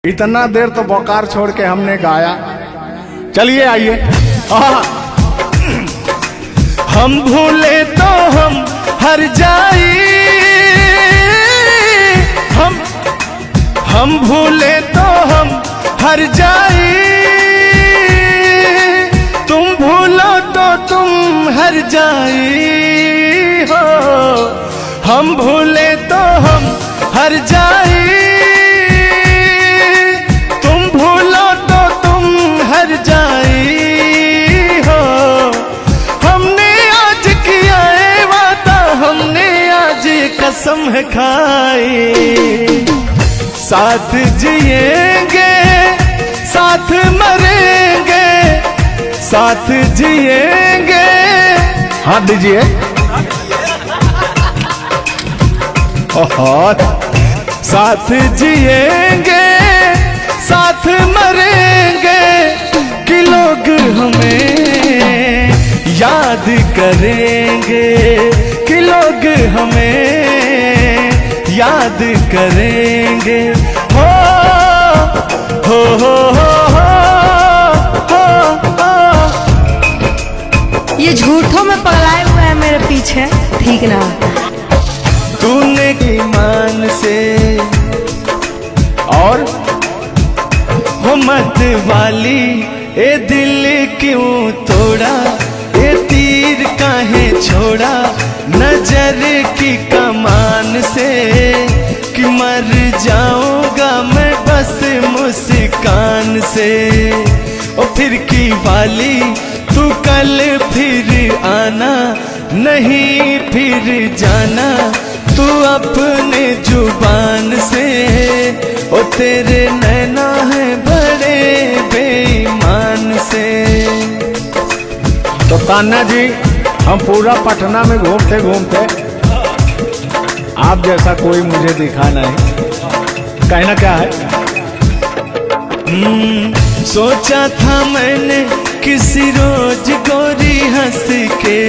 इतना देर तो बोकार छोड़ के हमने गाया। चलिए आइए। हम भूले तो हम हर जाई, हम भूले तो हम हर जाई, तुम भूलो तो तुम हर जाई हो। हम भूले तो हम हर जाई, तुम भूलो तो तुम हर जाई हो। हमने आज किया है वादा, हमने आज कसम है खाई, साथ जिएंगे साथ मरेंगे, साथ जिएंगे। हाथ दीजिए। साथ जिएंगे साथ मरेंगे, कि लोग हमें याद करेंगे, कि लोग हमें याद करेंगे। हो हो हो हो हो हो। ये झूठों में पगलाए हुए हैं मेरे पीछे, ठीक ना। तूने ईमान से और हो मत वाली, ए दिल क्यों तोड़ा, ए तीर काहे छोड़ा, नजर की कमान से, कि मर जाऊंगा मैं बस मुस्कान से। ओ फिर की वाली तू कल फिर आना, नहीं फिर जाना तू अपने जुबान से। ओ तेरे नैना है बड़े बेईमान से। तो तान्या जी, हम पूरा पटना में घूमते घूमते आप जैसा कोई मुझे दिखा नहीं। कहना क्या है? सोचा था मैंने किसी रोज गोरी हंस के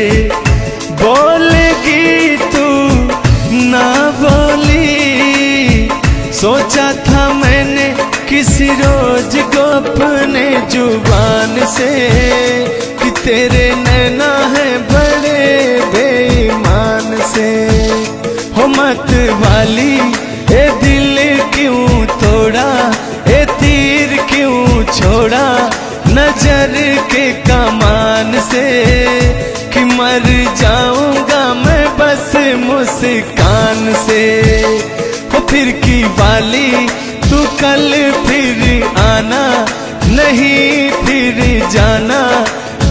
बोलेगी तू ना बोली। सोचा था मैंने किसी रोज को अपने जुबान से, कि तेरे नैना है बड़े बेईमान से। हो मत वाली, ए दिल क्यों तोड़ा, ए तीर क्यों छोड़ा, नजर के कमान से, कि मर जाऊंगा मैं बस मुस्कान से। हो फिर की वाली तू कल फिर आना, नहीं फिर जाना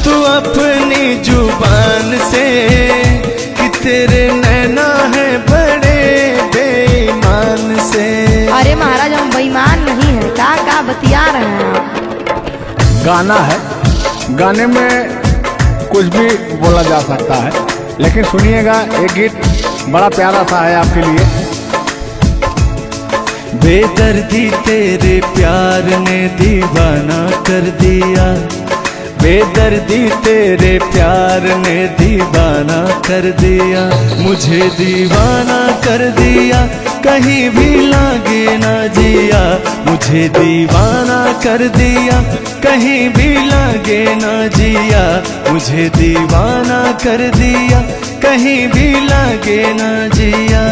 तू अपनी जुबान से, कि तेरे नैना है बड़े बेईमान से। अरे महाराज, हम बेईमान नहीं है, का बतिया रहे हैं आप। गाना है, गाने में कुछ भी बोला जा सकता है, लेकिन सुनिएगा, एक गीत बड़ा प्यारा सा है आपके लिए। बेदर्दी तेरे प्यार ने दीवाना कर दिया, बेदर्दी तेरे प्यार ने दीवाना कर दिया, मुझे दीवाना कर दिया, कहीं भी लागे ना जिया, मुझे दीवाना कर दिया, कहीं भी लागे ना जिया, मुझे दीवाना कर दिया, कहीं भी लागे ना जिया।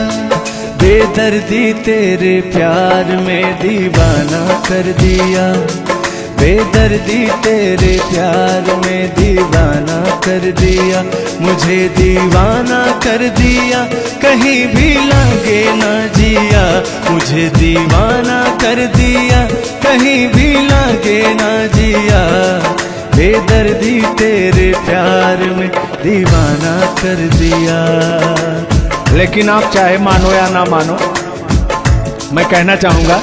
बेदर्दी तेरे प्यार में दीवाना कर दिया, बेदर्दी तेरे प्यार में दीवाना कर दिया, मुझे दीवाना कर दिया, कहीं भी लागे ना जिया, मुझे दीवाना कर दिया, कहीं भी लागे ना जिया। बेदर्दी तेरे प्यार में दीवाना कर दिया। लेकिन आप चाहे मानो या ना मानो, मैं कहना चाहूंगा,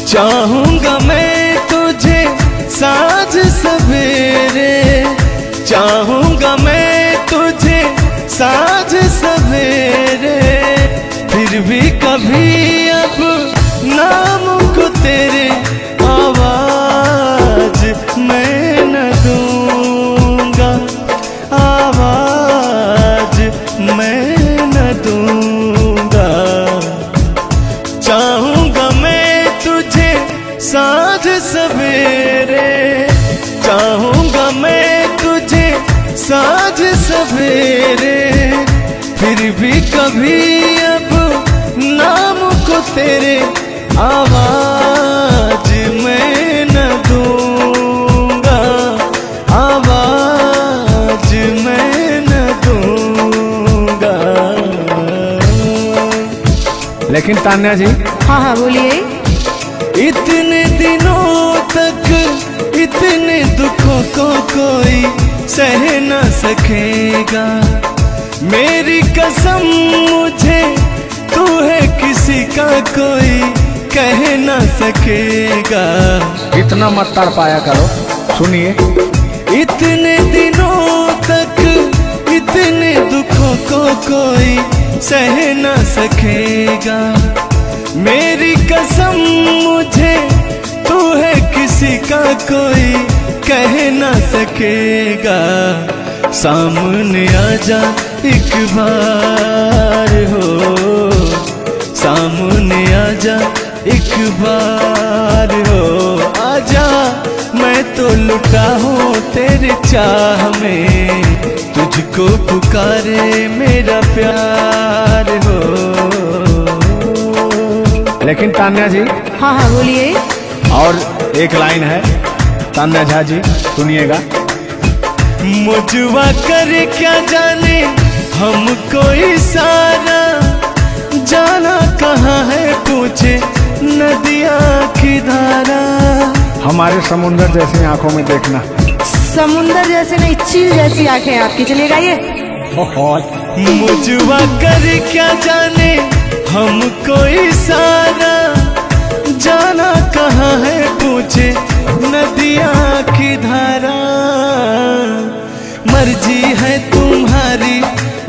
चाहूंगा मैं तुझे साँझ सवेरे, चाहूंगा मैं तुझे साँझ सवेरे, फिर भी कभी अब नाम को तेरे आवाज मैं न दूंगा, आवाज मैं न दूंगा। चाहूंगा मैं साँझ सवेरे, चाहूंगा मैं तुझे साँझ सवेरे, फिर भी कभी अब नाम को तेरे आवाज मैं न दूंगा, आवाज मैं न दूंगा। लेकिन तान्या जी, हाँ हाँ बोलिए। इतने दिनों तक इतने दुखों को कोई सह न सकेगा, मेरी कसम मुझे तू है किसी का कोई कह न सकेगा। इतना मत तड़पाया करो, सुनिए। इतने दिनों तक इतने दुखों को कोई सह न सकेगा, मेरी कसम मुझे तू है किसी का कोई कह न सकेगा। सामने आजा एक बार हो, सामने आजा एक बार हो, आजा मैं तो लुटा हूँ तेरे चाह में, तुझको पुकारे मेरा प्यार हो। लेकिन तान्या जी, हाँ हाँ बोलिए। और एक लाइन है, तान्या झा जी सुनिएगा। मुझवा करे क्या जाने हमको इशारा, जाना कहाँ है पूछे नदिया की धारा। हमारे समुंदर जैसी आंखों में देखना। समुंदर जैसे नहीं, चील जैसी आंखें आपकी। चलिए गाइए। मुझवा करे क्या जाने हमको इशारा, जाना कहाँ है पूछे नदिया की धारा। मर्जी है तुम्हारी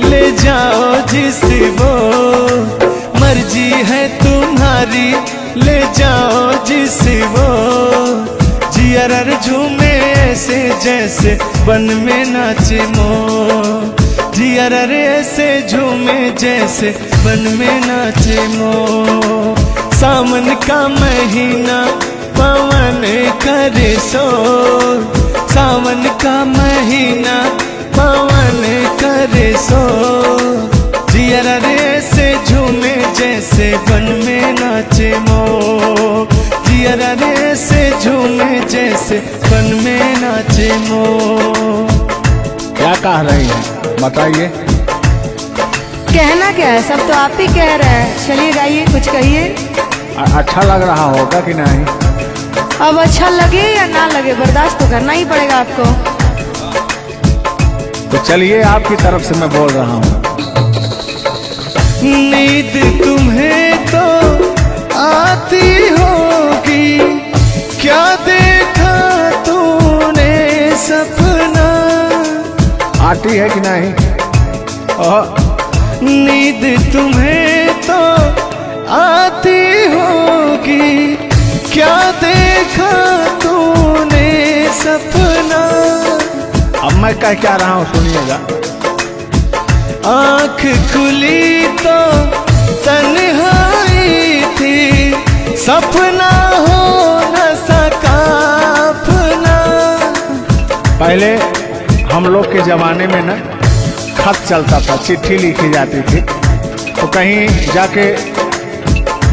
ले जाओ जिस वो, मर्जी है तुम्हारी ले जाओ जिस वो, जियर झूमे ऐसे जैसे बन में नाचे मो, जियर ऐसे झूमे जैसे बन में नाचे मो। सावन का महीना पवन करे शोर, सावन का महीना पवन करे शोर, जियर ऐसे झूमे जैसे बन में नाचे मो, जियर ऐसे झूमे जैसे बन में नाचे मो। क्या कह रही हैं बताइए। कहना क्या है, सब तो आप ही कह रहे हैं। चलिए गाइए, कुछ कहिए। अच्छा लग रहा होगा कि नहीं? अब अच्छा लगे या ना लगे, बर्दाश्त तो करना ही पड़ेगा आपको। तो चलिए, आपकी तरफ से मैं बोल रहा हूँ। नींद तुम्हें तो आती होगी, क्या देखा तूने सपना। आती है कि नहीं? नींद तुम्हें तो आती होगी, क्या देखा तूने सपना। अब मैं कह क्या रहा हूँ सुनिएगा। आँख खुली तो तन्हाई थी, सपना हो न सका अपना। पहले हम लोग के जमाने में ना खत चलता था, चिट्ठी लिखी जाती थी, तो कहीं जाके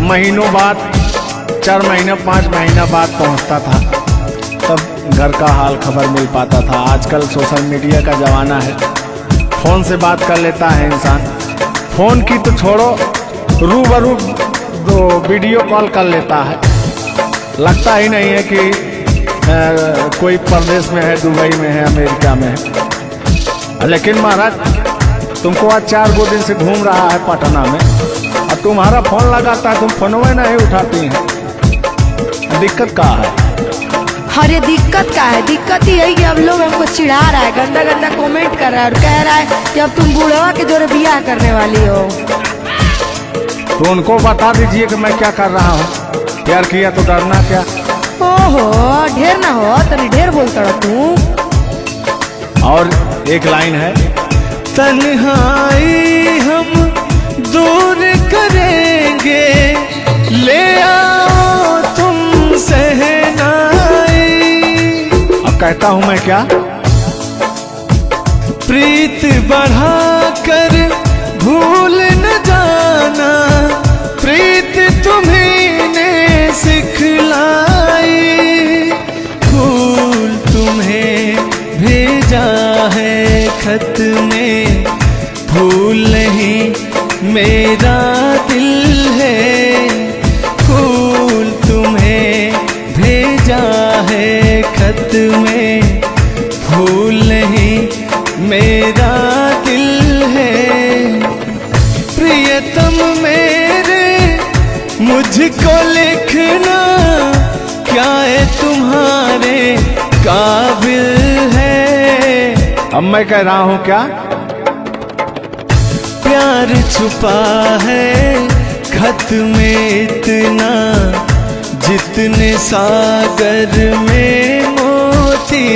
महीनों बाद, 4 महीना 5 महीना बाद पहुंचता था, तब घर का हाल खबर मिल पाता था। आजकल सोशल मीडिया का ज़माना है, फ़ोन से बात कर लेता है इंसान। फ़ोन की तो छोड़ो, रूबरू वीडियो कॉल कर लेता है। लगता ही नहीं है कि कोई परदेश में है, दुबई में है, अमेरिका में है। लेकिन महाराज, तुमको आज 4 गो दिन से घूम रहा है पटना में, और तुम्हारा फोन लगाता है, तुम फोनवे नहीं उठाती हैं। दिक्कत क्या है? अरे दिक्कत क्या है? दिक्कत ही है कि अब लोग हमको चिढ़ा रहा है, गंदा गंदा कमेंट कर रहा है और कह रहा है कि अब तुम बूढ़वा के जोरे बियाह करने वाली हो। तो उनको बता दीजिए कि मैं क्या कर रहा हूँ। प्यार किया तो डरना क्या? ओहो, ढेर ना हो, तनी ढेर बोलता रहो तू। और एक लाइन है, तन्हाई हम दूर करेंगे, ले आओ तुम सह कहता हूं मैं क्या? प्रीत बढ़ाकर भूल न जाना, प्रीत तुम्हीं ने सिखलाई। फूल तुम्हें भेजा है खत में, फूल नहीं मेरा दिल है। फूल तुम्हें भेजा है खत में, फूल नहीं मेरा दिल है। प्रियतम मेरे मुझको लिखना, क्या है तुम्हारे काबिल है। अब मैं कह रहा हूं क्या? प्यार छुपा है खत में इतना, जितने सागर में मोती।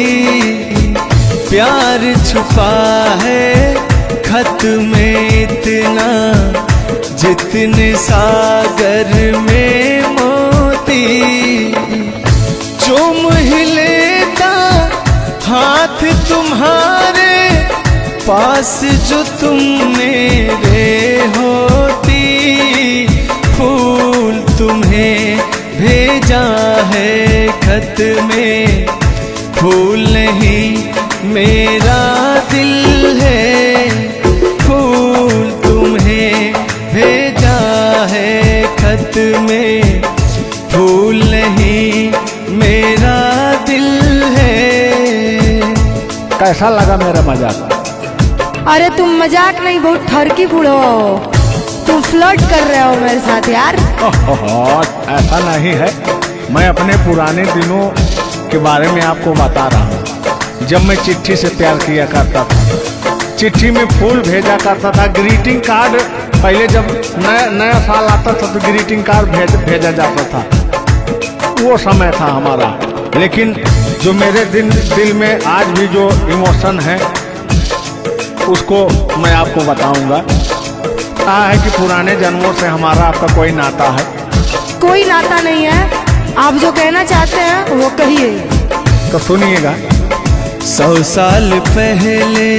प्यार छुपा है खत में इतना, जितने सागर में मोती। चूम ही लेता हाथ तुम्हारे, पास जो तुम मेरे होती। फूल तुम्हें भेजा है खत में, फूल नहीं मेरा दिल है। फूल तुम्हें भेजा है खत में, फूल नहीं मेरा दिल है। कैसा लगा मेरा मजाक? अरे तुम मजाक नहीं, बहुत ठरकी बूढ़ो हो। तुम फ्लर्ट कर रहे हो मेरे साथ यार। ऐसा नहीं है, मैं अपने पुराने दिनों के बारे में आपको बता रहा हूँ। जब मैं चिट्ठी से प्यार किया करता था, चिट्ठी में फूल भेजा करता था, ग्रीटिंग कार्ड। पहले जब नया साल आता था तो ग्रीटिंग कार्ड भेजा जाता था, वो समय था हमारा। लेकिन जो मेरे दिल में आज भी जो इमोशन है, उसको मैं आपको बताऊंगा। कहा है कि पुराने जन्मों से हमारा आपका कोई नाता है। कोई नाता नहीं है, आप जो कहना चाहते हैं वो कहिए। तो सुनिएगा। 100 साल पहले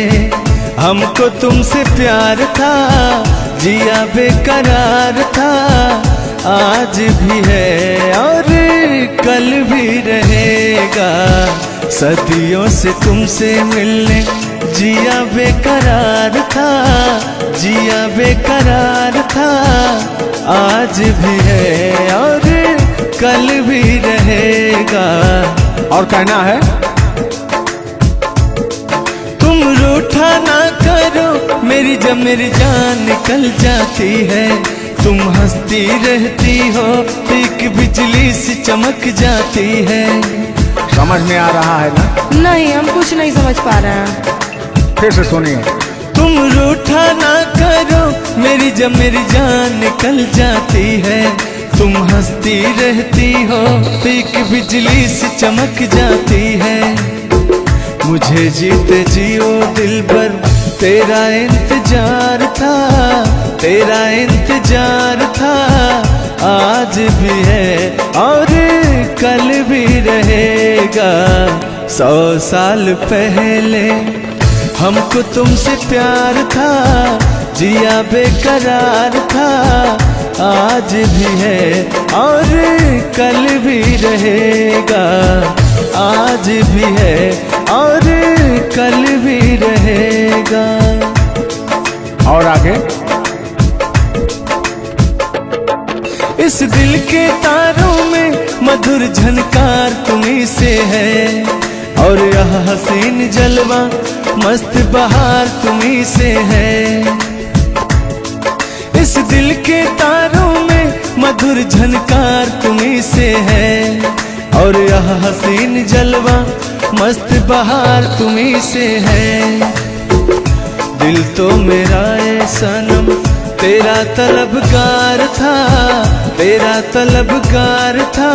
हमको तुमसे प्यार था, जिया बेकरार था। आज भी है और कल भी रहेगा, सदियों से तुमसे मिलने जिया बेकरार था, जिया बेकरार था। आज भी है और कल भी रहेगा। और कहना है, तुम रूठा ना करो मेरी, जब मेरी जान निकल जाती है। तुम हंसती रहती हो, एक बिजली सी चमक जाती है। समझ में आ रहा है ना? नहीं, हम कुछ नहीं समझ पा रहे हैं। फिर से सुनिए। तुम रूठा ना करो मेरी, जब मेरी जान निकल जाती है। तुम हंसती रहती हो, एक बिजली सी चमक जाती है। मुझे जीते जियो दिल भर तेरा इंतजार था, तेरा इंतजार था। आज भी है और कल भी रहेगा। 100 साल पहले हमको तुमसे प्यार था, जिया बेकरार था। आज भी है और कल भी रहेगा। आज भी है और कल भी रहेगा। और आगे, इस दिल के तारों में मधुर झनकार तुम्हीं से है, और यह हसीन जलवा मस्त बहार तुम्हीं से है। इस दिल के तारों में मधुर झनकार तुम्हीं से है, और यह हसीन जलवा मस्त बहार तुम्हीं से है। दिल तो मेरा है सनम तेरा तलबगार था, तेरा तलबगार था।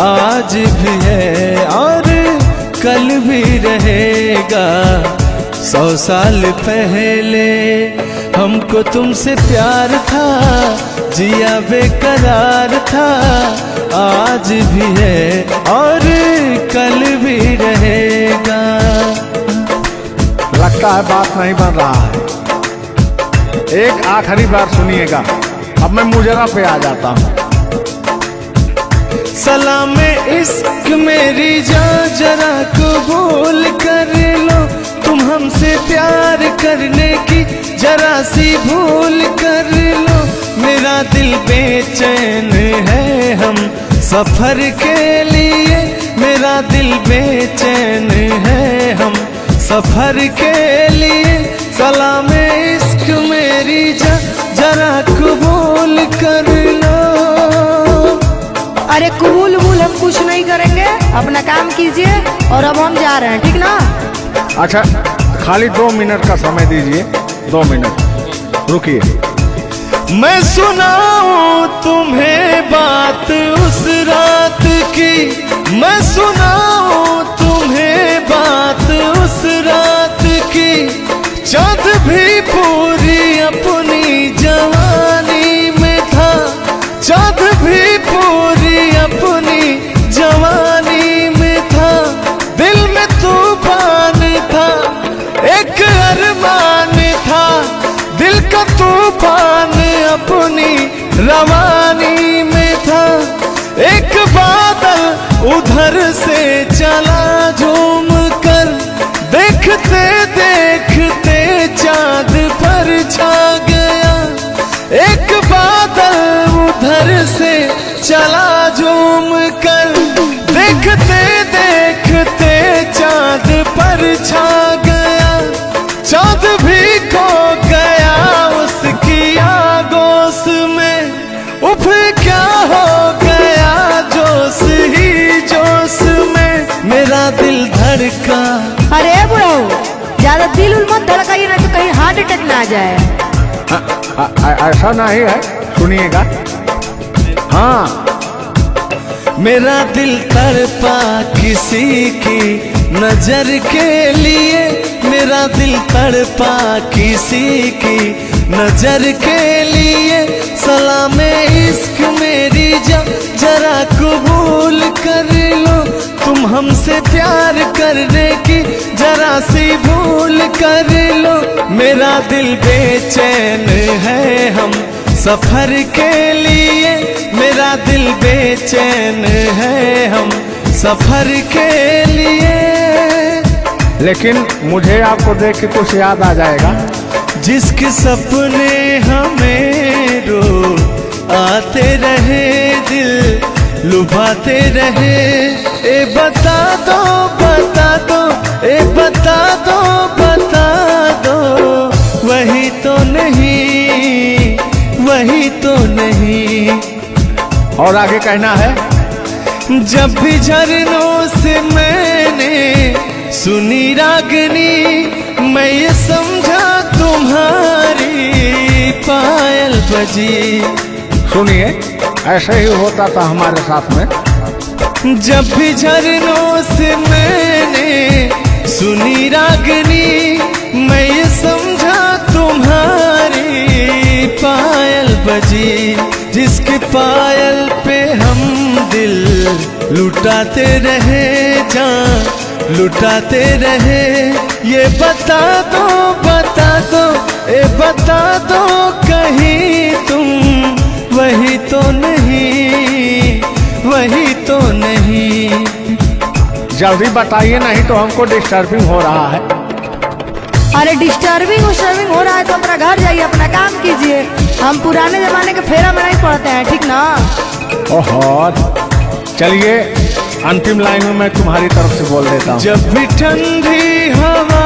आज भी है और कल भी रहेगा। 100 साल पहले हमको तुमसे प्यार था, जिया बेकरार था। आज भी है और कल भी रहेगा। लगता है बात नहीं बन रहा है। एक आखिरी बार सुनिएगा, अब मैं मुजरा पे आ जाता हूँ। सलाम इश्क मेरी जान जरा कबूल कर लो, तुम हमसे प्यार करने की जरा सी भूल कर लो। मेरा दिल बेचैन है हम सफर के लिए, मेरा दिल बेचैन है हम सफर के लिए। सलाम इश्क मेरी जरा कबूल कर लो। अरे कबूल वबूल हम कुछ नहीं करेंगे, अपना काम कीजिए और अब हम जा रहे हैं, ठीक ना? अच्छा, खाली 2 मिनट का समय दीजिए, 2 मिनट रुकिए। मैं सुनाऊं तुम्हें बात उस रात की, मैं सुनाऊं तुम्हें बात उस रात की। चाँद भी पूरी अपनी जवानी में था, चाँद भी पूरी अपनी जवानी में था। दिल में तूफान था, एक अरमान था, दिल का तूफान अपनी रवानी में था। एक बादल उधर से चला झूम कर, देखते देखते चाँद पर छा गया। एक बादल उधर से चला झूम कर, देखते देखते चाँद पर छा गया। चाँद भी खो गया उसकी आगोश में, उफ क्या हो गया जोश ही जोश में। मेरा दिल धड़का। अरे बुढ़ऊ, ज्यादा दिल उल मत धड़काइए ना तो कहीं हार्ट अटैक ना आ जाए। ऐसा नहीं है, सुनिएगा। हाँ, मेरा दिल तड़पा किसी की नजर के लिए, मेरा दिल तड़पा किसी की नजर के लिए। सलाम इश्क मेरी जरा कबूल कर लो, तुम हमसे प्यार करने की जरा सी भूल कर लो। मेरा दिल बेचैन है हम सफर के लिए, मेरा दिल बेचैन है हम सफर के लिए। लेकिन मुझे आपको देख के कुछ याद आ जाएगा। जिसके सपने हमें रो आते रहे, दिल लुभाते रहे। ए बता दो बता दो, ए बता दो बता दो, वही तो नहीं, वही तो नहीं। और आगे कहना है, जब भी झरनों से मैंने सुनी रागनी, मैं ये समझा तुम्हारी पायल बजी। सुनिए, ऐसे ही होता था हमारे साथ में। जब भी झरनों से मैंने सुनी रागनी, मैं ये समझा तुम्हारी पायल बजी। जिसके पायल पे हम दिल लुटाते रहे, जान लुटाते रहे। ये बता दो बता दो, ए बता दो कहीं तुम वही तो नहीं, वही तो नहीं। जल्दी बताइए, नहीं तो हमको डिस्टर्बिंग हो रहा है। अरे डिस्टर्बिंग हो रहा है तो अपना घर जाइए, अपना काम कीजिए। हम पुराने जमाने के फेरा में नहीं पड़ते हैं, ठीक ना? ओहो, चलिए अंतिम लाइन में मैं तुम्हारी तरफ से बोल देता हूँ। जब भी ठंडी हवा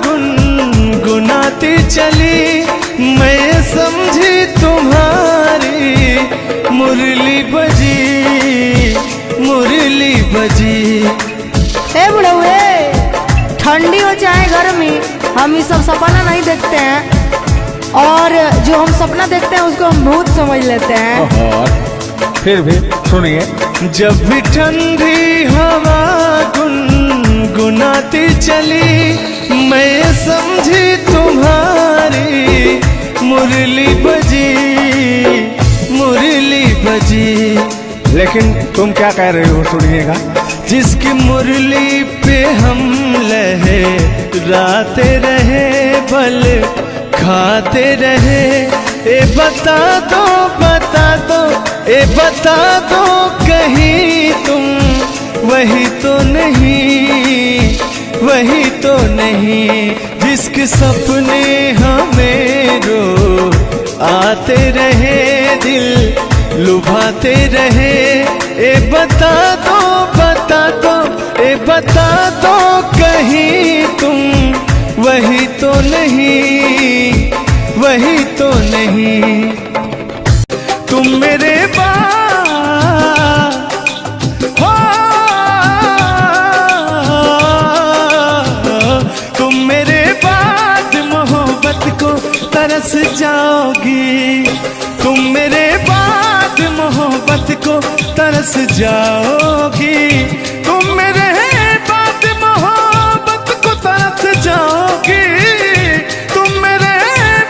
गुनगुनाती चली, मैं समझी तुम्हारी मुरली बजी, मुरली बजी। ए बुढ़ऊ, ठंडी हो चाहे गर्मी, हम ये सब सपना नहीं देखते हैं, और जो हम सपना देखते हैं उसको हम भूत समझ लेते हैं। ओहो, फिर भी सुनिए। जब भी ठंडी हवा गुनगुनाती चली, मैं समझी तुम्हारी मुरली बजी, मुरली बजी। लेकिन तुम क्या कह रही हो, सुनिएगा। जिसकी मुरली पे हम लहराते रहे, बल खाते रहे। ए बता दो, बता दो, ए बता दो कहीं तुम वही तो नहीं, वही तो नहीं। जिसके सपने हमें रो आते रहे, दिल लुभाते रहे। ए बता दो, बता दो, ए बता दो कहीं तुम वही तो नहीं, वही तो नहीं। तुम मेरे हो, तुम मेरे बाद मोहब्बत को तरस जाओगी, तुम मेरे बाद मोहब्बत को तरस जाओगी, तुम मेरे बाद मोहब्बत को तरस जाओगी, तुम मेरे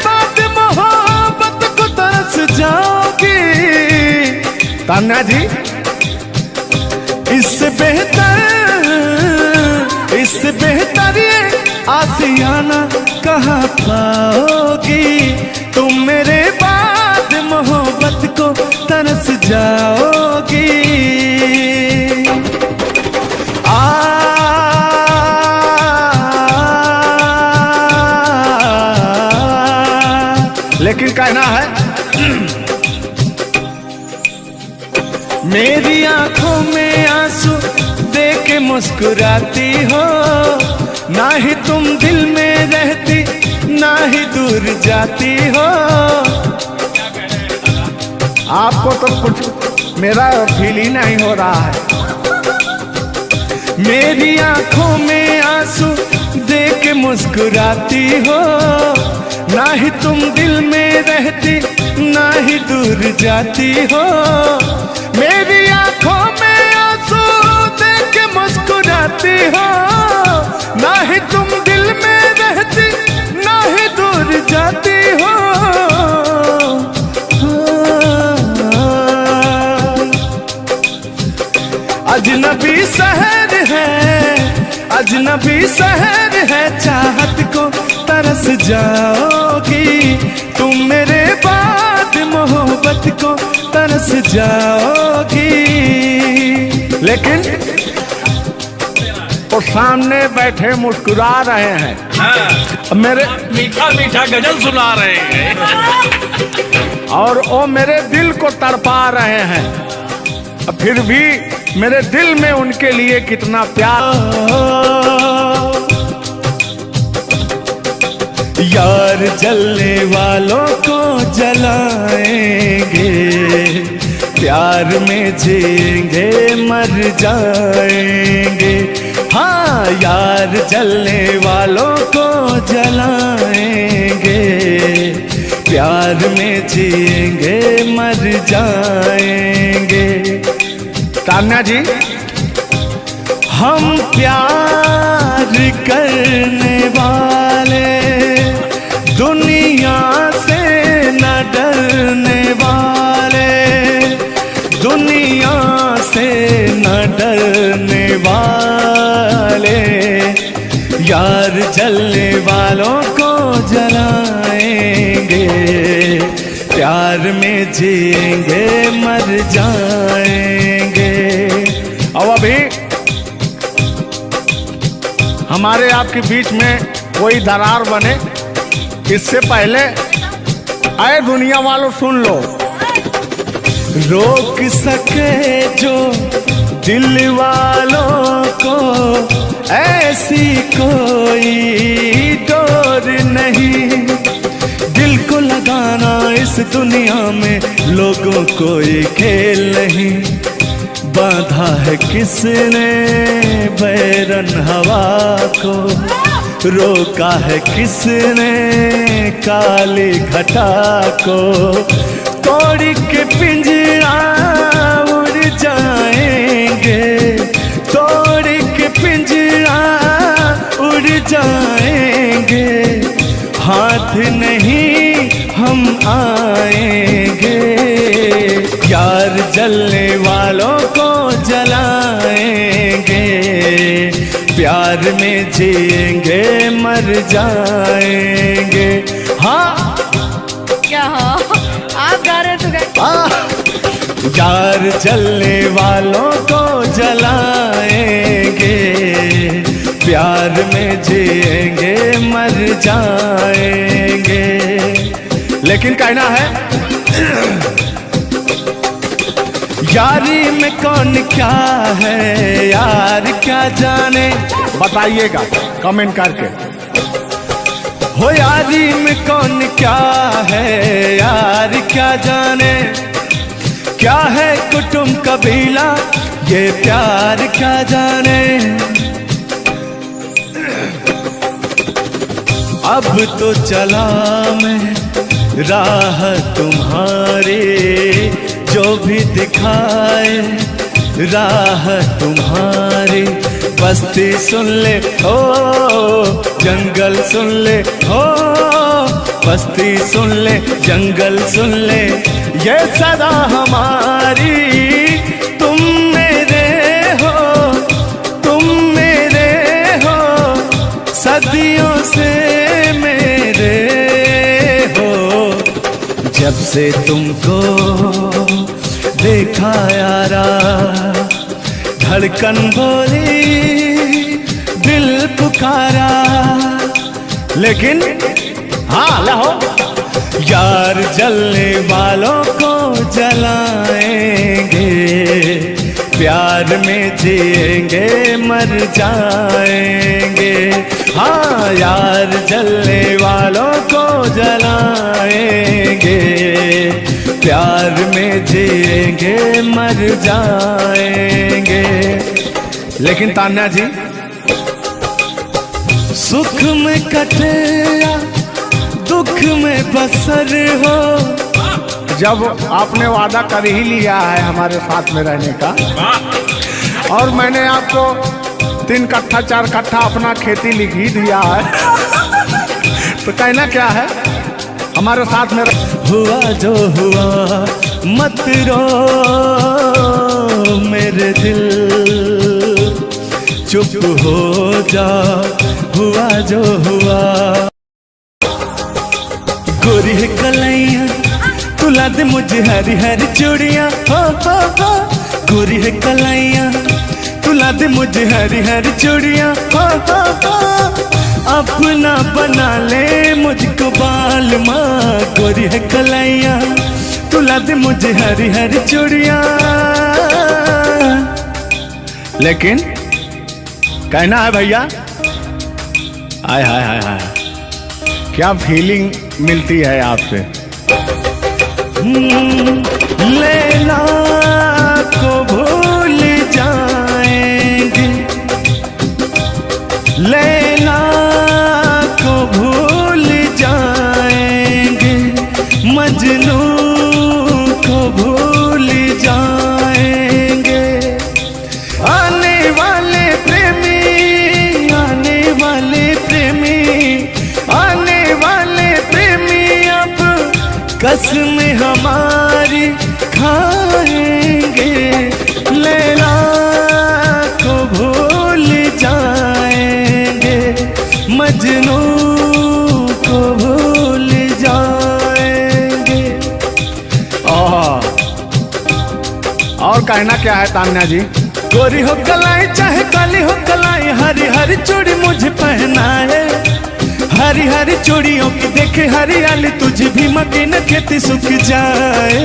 बाद मोहब्बत को तरस जाओगी। तान्या जी, इससे बेहतर ये आसियाना कहाँ पाओगी। तुम मेरे बाद मोहब्बत को तरस जाओगी। लेकिन कहना है मेरी आंखों में आंसू देख के मुस्कुराती हो, ना ही तुम दिल में रहती, ना ही दूर जाती हो। आपको तो कुछ मेरा फील ही नहीं हो रहा है। मेरी आंखों में आंसू देख के मुस्कुराती हो, ना ही तुम दिल में रहती, ना ही दूर जाती हो। मेरी आंखों में आंसू देख के मुस्कुराती हो, ना ही तुम दिल में रहती, ना ही दूर जाती हो। अजनबी शहर है, अजनबी शहर है, चाहत को तरस जाओगी। तुम मेरे बाद मोहब्बत को तरस जाओगी। लेकिन वो सामने बैठे मुस्कुरा रहे हैं। हाँ, मेरे मीठा मीठा गजल सुना रहे हैं और वो मेरे दिल को तड़पा रहे हैं। फिर भी मेरे दिल में उनके लिए कितना प्यार। यार जलने वालों को जलाएंगे, प्यार में जिएंगे मर जाएंगे। हाँ, यार जलने वालों को जलाएंगे, प्यार में जिएंगे मर जाएंगे। तान्या जी, हम प्यार करने वाले दुनिया से न डरने वाले, दुनिया से न डरने वाले। यार जलने वालों को जलाएंगे, प्यार में जिएंगे मर जाएंगे। अब अभी हमारे आपके बीच में कोई दरार बने इससे पहले आए दुनिया वालों सुन लो। रोक सके जो दिल वालों को ऐसी कोई डोर नहीं, दिल को लगाना इस दुनिया में लोगों को ये खेल नहीं। बांधा है किसने बैरन हवा को, रोका है किसने काली घटा को। तोड़ के पिंजरा उड़ जाएंगे, तोड़ के पिंजरा उड़ जाएंगे। हाथ नहीं हम आएंगे, यार जलने वालों को जलाएंगे। प्यार में जिएंगे मर जाएंगे। हाँ क्या हो आप गा रहे तो यार जलने वालों को जलाएंगे, प्यार में जिएंगे मर जाएंगे। लेकिन कहना है यारी में कौन क्या है यार क्या जाने, बताइएगा कमेंट करके। हो यारी में कौन क्या है यार क्या जाने, क्या है कुटुंब कबीला ये प्यार क्या जाने। अब तो चला मैं राह तुम्हारे, जो भी दिखाए राह तुम्हारी। बस्ती सुन ले हो जंगल सुन ले हो, बस्ती सुन ले जंगल सुन ले, ये सदा हमारी। तुम मेरे हो तुम मेरे हो, सदियों से मेरे हो। जब से तुमको देखा यारा, धड़कन बोली दिल पुकारा। लेकिन हाँ लहो यार जलने वालों को जलाएंगे, प्यार में जिएंगे मर जाएंगे। हाँ यार जलने वालों को जलाएंगे, प्यार में जिएंगे मर जाएंगे। लेकिन तान्या जी सुख में कटे या दुख में बसर हो, जब आपने वादा कर ही लिया है हमारे साथ में रहने का, और मैंने आपको 3 कट्ठा 4 कट्ठा अपना खेती लिख ही दिया है तो कहना क्या है हमारे साथ में हुआ जो हुआ मत रो मेरे दिल, चुप हो जा हुआ जो हुआ। गोरी है कलैया तुला दे मुझे हरी हरी चूड़ियाँ, हो गोरी है कलैया तुला दे मुझे हरी हरी चूड़ियाँ, हो अपना बना ले मुझको बाल माँ। गोरी है कलैया तुला दे मुझे हरी हरी चूड़ियाँ। लेकिन कहना है भैया, हाय हाय हाय हाय क्या फीलिंग मिलती है आपसे। लैला को भूल जाएंगे, लैला को भूल जाएंगे, मजनू को भूल जाएंगे। आने वाले प्रेमी आने वाले प्रेमी आने वाले प्रेमी अब कसम हमारी खाएंगे। लैला को भूल जाएंगे, मजनू को भूल जाएंगे। और कहना क्या है तान्या जी। गोरी हो कलाई चाहे काली हो कलाई, हरी हरी चूड़ी मुझे पहनाए। हरी हरी चूड़ियों की देखे हरियाली, तुझे भी मकीन खेती सूख जाए।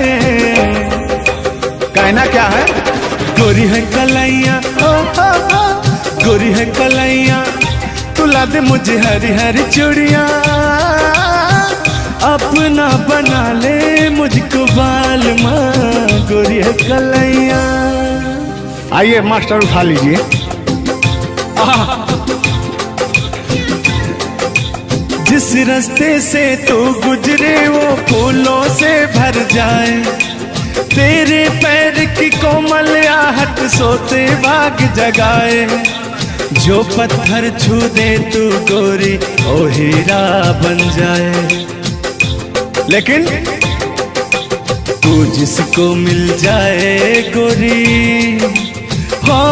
कहना क्या है गोरी है कलैया गोरी है कलैया तुला दे मुझे हरी हरी चूड़ियाँ। अपना बना ले मुझको बाल माँ। गोरी है कलैया। आइए मास्टर उठा लीजिए। जिस रास्ते से तू गुजरे वो फूलों से भर जाए, तेरे पैर की कोमल आहट सोते बाग जगाए। जो पत्थर छू दे तू गोरी ओ हीरा बन जाए। लेकिन तू जिसको मिल जाए गोरी हो,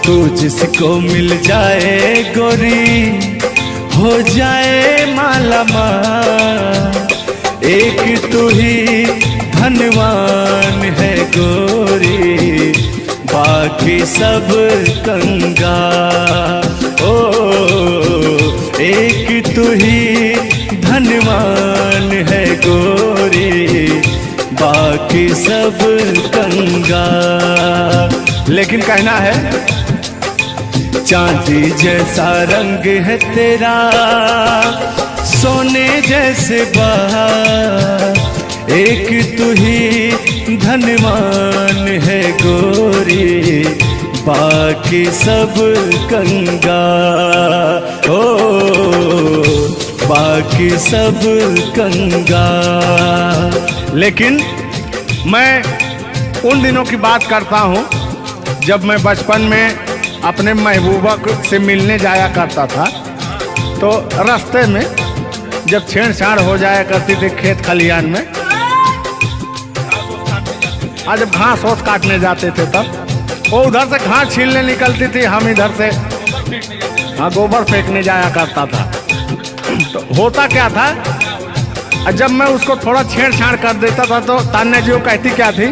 तू जिसको मिल जाए गोरी हो जाए माला माल। एक तू ही धनवान है गोरी, बाकी सब कंगाल। ओ एक तू ही धनवान है गोरी, बाकी सब कंगाल। लेकिन कहना है चांदी जैसा रंग है तेरा, सोने जैसे बहार। एक तू ही धनवान है गोरी, बाकी सब कंगाल। ओ बाकी सब कंगाल। लेकिन मैं उन दिनों की बात करता हूँ जब मैं बचपन में अपने महबूबा से मिलने जाया करता था, तो रास्ते में जब छेड़छाड़ हो जाया करती थी खेत खलियान में, आज जब घास ओस काटने जाते थे तब वो उधर से घास छीलने निकलती थी, हम इधर से गोबर फेंकने जाया करता था। तो होता क्या था, जब मैं उसको थोड़ा छेड़छाड़ कर देता था तो तान्या जी वो कहती क्या थी,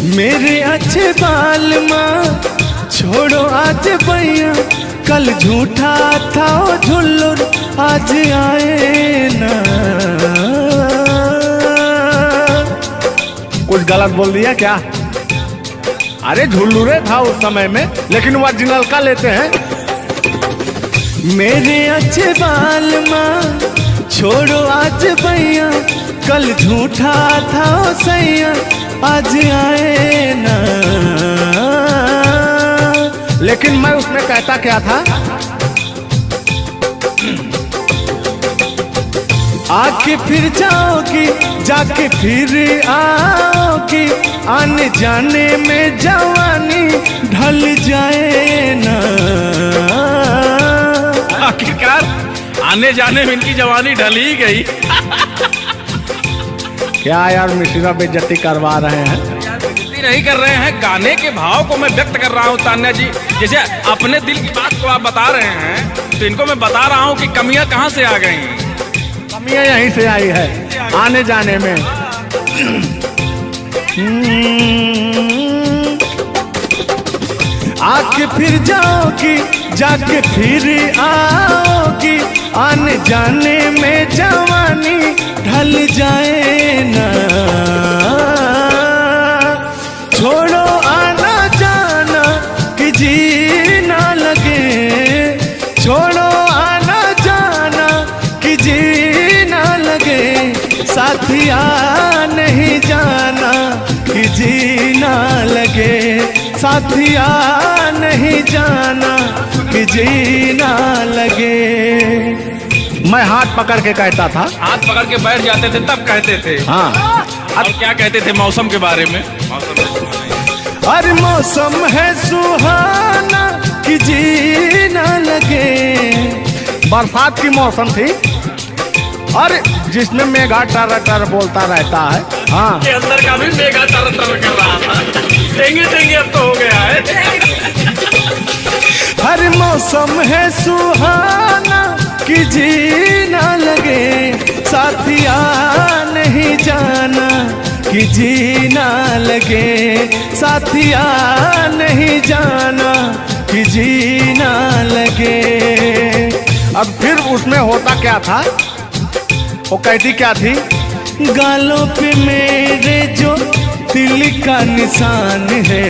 मेरे अच्छे बाल माँ छोड़ो आज भैया, कल झूठा था वो झुल्लुर आज आए ना। कुछ गलत बोल दिया क्या? अरे झुल्लुरे था उस समय में, लेकिन वो ओरिजिनल का लेते हैं। मेरे अच्छे बाल माँ छोड़ो आज भैया, कल झूठा था वो सैया आज आए ना। लेकिन मैं उसमें कहता क्या था, आके फिर जाओगी जाके फिर आओगी, आने जाने में जवानी ढल जाए ना। आखिरकार आने जाने में इनकी जवानी ढल ही गई। क्या यार मिश्रा बेइज्जती करवा रहे हैं? बेइज्जती नहीं कर रहे हैं, गाने के भाव को मैं व्यक्त कर रहा हूँ तान्या जी। जैसे अपने दिल की बात को आप बता रहे हैं, तो इनको मैं बता रहा हूँ कि कमियां कहाँ से आ गई। कमियां यहीं से आई है आने जाने में। आके फिर जाओगी जाके फिर आओगी, आने जाने में जवानी ढल जाए ना। छोड़ो आना जाना कि जी ना लगे, छोड़ो आना जाना कि जी ना लगे, साथिया नहीं जाना कि जी ना लगे, साथिया नहीं जाना कि जी ना लगे। मैं हाथ पकड़ के कहता था, हाथ पकड़ के बैठ जाते थे तब कहते थे। हाँ और क्या कहते थे मौसम के बारे में? अरे मौसम है सुहाना कि जी ना लगे। बरसात की मौसम थी, अरे जिसमें मेघा टर टर बोलता रहता है। हाँ के अंदर का भी मेघा तर तर कर रहा था। देंगे देंगे अब तो हो गया है। हर मौसम है सुहाना कि जी ना लगे, साथिया नहीं जाना कि जी ना लगे, साथिया नहीं जाना कि जी ना लगे। अब फिर उसमें होता क्या था, वो कहती क्या थी, गालों पे मेरे जो दिल का निशान है,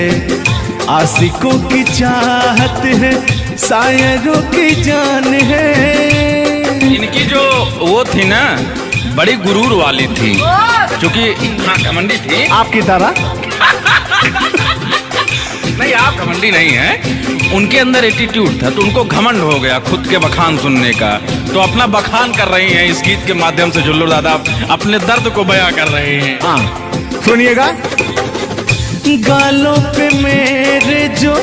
आशिकों की चाहत है, शायरों की जान है। इनकी जो वो थी ना, बड़ी गुरूर वाली थी, क्योंकि हाँ घमंडी थी। आपकी तरह नहीं, आप घमंडी नहीं हैं। उनके अंदर एटीट्यूड था, तो उनको घमंड हो गया खुद के बखान सुनने का। तो अपना बखान कर रही हैं इस गीत के माध्यम से। जुल्लू दादा अपने दर्द को बयां कर रहे हैं। हाँ सुनिएगा, गालों पे मेरे जो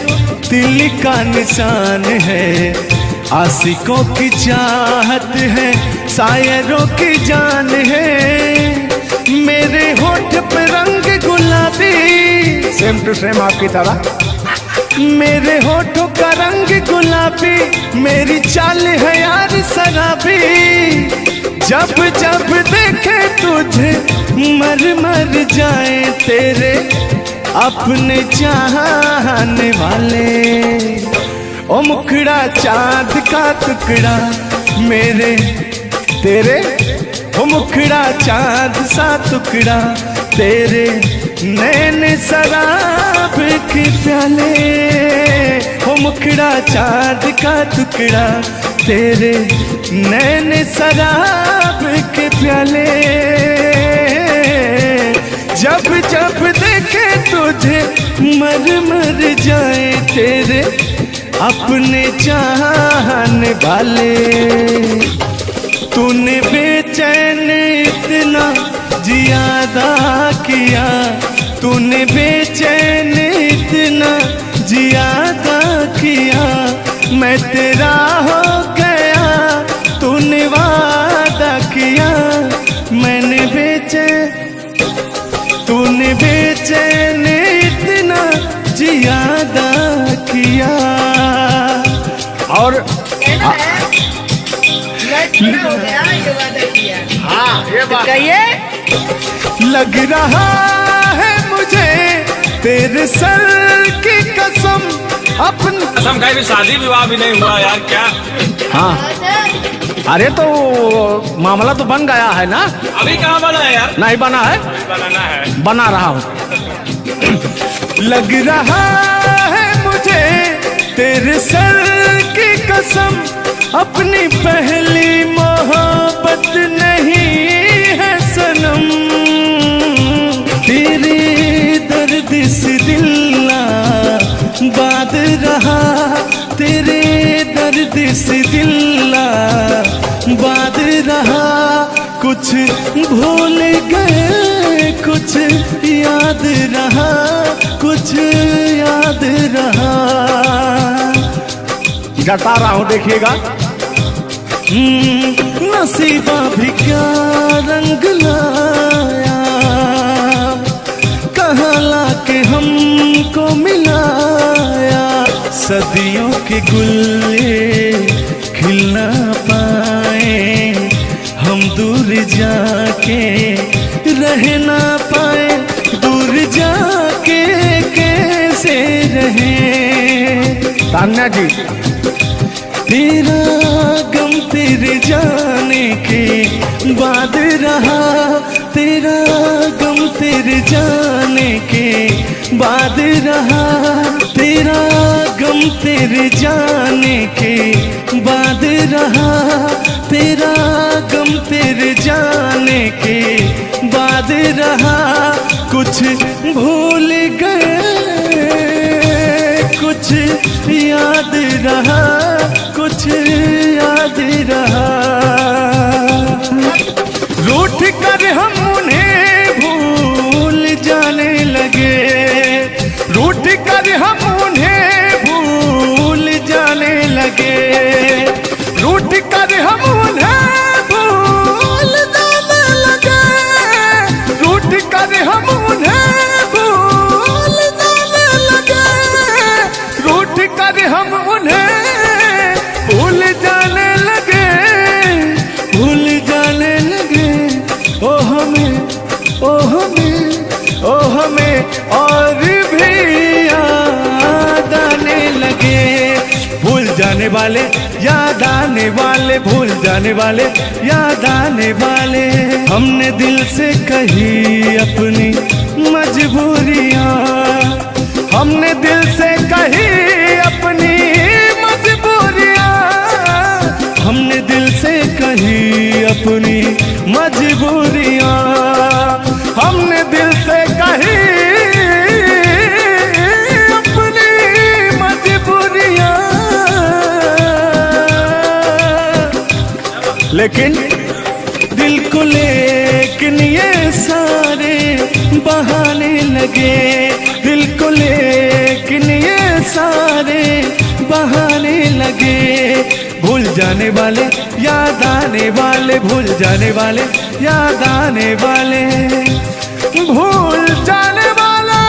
दिल का निशान है, आशिकों की चाहत है, शायरों की जान है। मेरे होठ पे रंग गुलाबी सेम टू सेम आपकी तरह। मेरे होठों का रंग गुलाबी, मेरी चाल है यार शराबी, जब जब देखे तुझे मर मर जाए तेरे अपने चाहने वाले। ओ मुखड़ा चांद का टुकड़ा मेरे तेरे, ओ मुखड़ा चांद सा टुकड़ा तेरे, नैन शराब के प्याले। ओ मुखड़ा चांद का टुकड़ा तेरे, नैन शराब के प्याले, जब जब देखे तुझे मर मर जाए तेरे अपने चाहने वाले। तूने बेचैन इतना जियादा किया, तूने बेचैन इतना जियादा किया, मैं तेरा हो गया तूने वादा किया, मैंने तूने बेचैन इतना जियादा किया। और हो गया ये वादा किया। हाँ ये बात कहिए। लग रहा है मुझे तेरे सर की कसम, अपनी कसम खाई भी शादी विवाह भी नहीं हुआ यार क्या। हाँ अरे तो मामला तो बन गया है ना। अभी कहाँ बना है यार। नहीं बना है, बनाना है, बना रहा हूँ। लग रहा है मुझे तेरे सर की कसम, अपनी पहली मोहब्बत नहीं है सनम, तेरे दर्द से दिल ना बात रहा, तेरे दर्द से दिल ना बात रहा, कुछ भूल गए कुछ याद रहा, कुछ याद रहा। जता रहा हूँ देखिएगा। नसीबा भी क्या रंग लाया, कहाँ लाके हमको मिलाया, सदियों के गुल्ले खिल ना पाए, हम दूर जाके रह ना पाए, दूर जाके कैसे रहें। तान्या जी तेरा गम तेरे जाने के बाद रहा, तेरा गम तेरे जाने के बाद रहा, तेरा गम तेरे जाने के बाद रहा, तेरा गम तेरे जाने के बाद रहा, कुछ भूल गए कुछ याद रहा, कुछ याद रहा। रूठ कर हम उन्हें भूल जाने लगे, रूठ कर हम उन्हें भूल जाने लगे, रूठ कर हम उन्हें भूल जाने लगे, रूठ कर हम उन्हें भूल जाने लगे, रूठ कर हम उन्हें भूल जाने लगे, भूल जाने लगे। ओ हमें ओ हमें ओ हमें और भी याद आने लगे, भूल जाने वाले याद आने वाले, भूल जाने वाले याद आने वाले। हमने दिल से कही अपनी मजबूरियाँ, हमने दिल से कही अपनी मजबूरियाँ, हमने दिल से कही अपनी मजबूरियाँ, हमने दिल से कही अपनी मजबूरियाँ, लेकिन दिल को लेकिन ये सारे बहाने लगे, दिल को लेकिन ये सारे बहाने लगे, भूल जाने वाले याद आने वाले, भूल जाने वाले याद आने वाले, भूल जाने वाले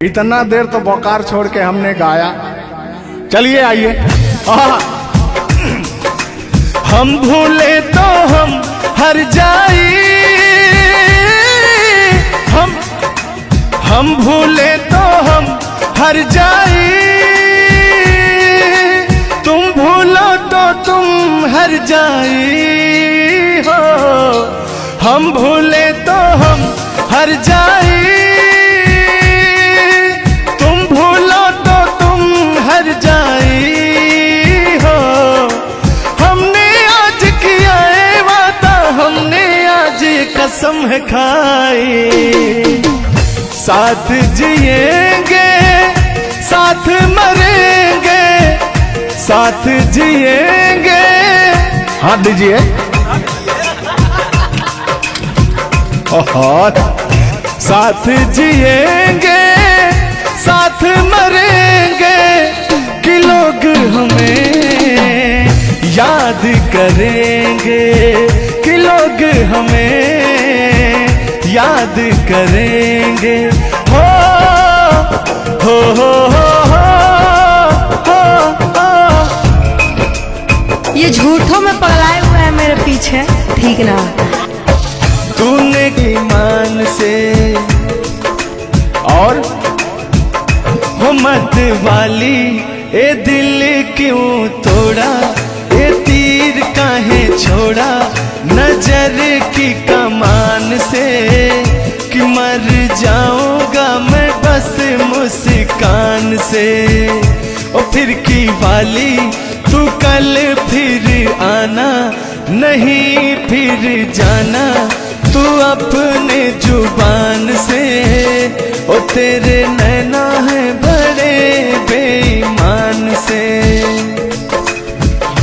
इतना देर तो बोकार छोड़ के हमने गाया, चलिए आइए। हम भूले तो हम हर जाई, हम भूले तो हम हर जाई, तुम भूलो तो तुम हर जाई हो। हम भूले तो हम हर जाई, तुम भूलो तो तुम हर जाई हो। हमने आज किया है वादा, हमने आज कसम है खाई, साथ जिएंगे साथ मरेंगे, साथ जिएंगे। हाथ दीजिए। साथ जिएंगे साथ मरेंगे, कि लोग हमें याद करेंगे, कि लोग हमें याद करेंगे। हो हो हो हो हो हो। ये झूठों में पगलाए हुए हैं मेरे पीछे, ठीक ना। तूने ईमान से और हो मत वाली ए दिल क्यों तोड़ा, ए तीर काहे छोड़ा नजर की कमान से, कि मर जाऊंगा मैं बस मुस्कान से। ओ फिर की वाली तू कल फिर आना, नहीं फिर जाना तू अपने जुबान से। ओ तेरे नैना है बड़े बेईमान से।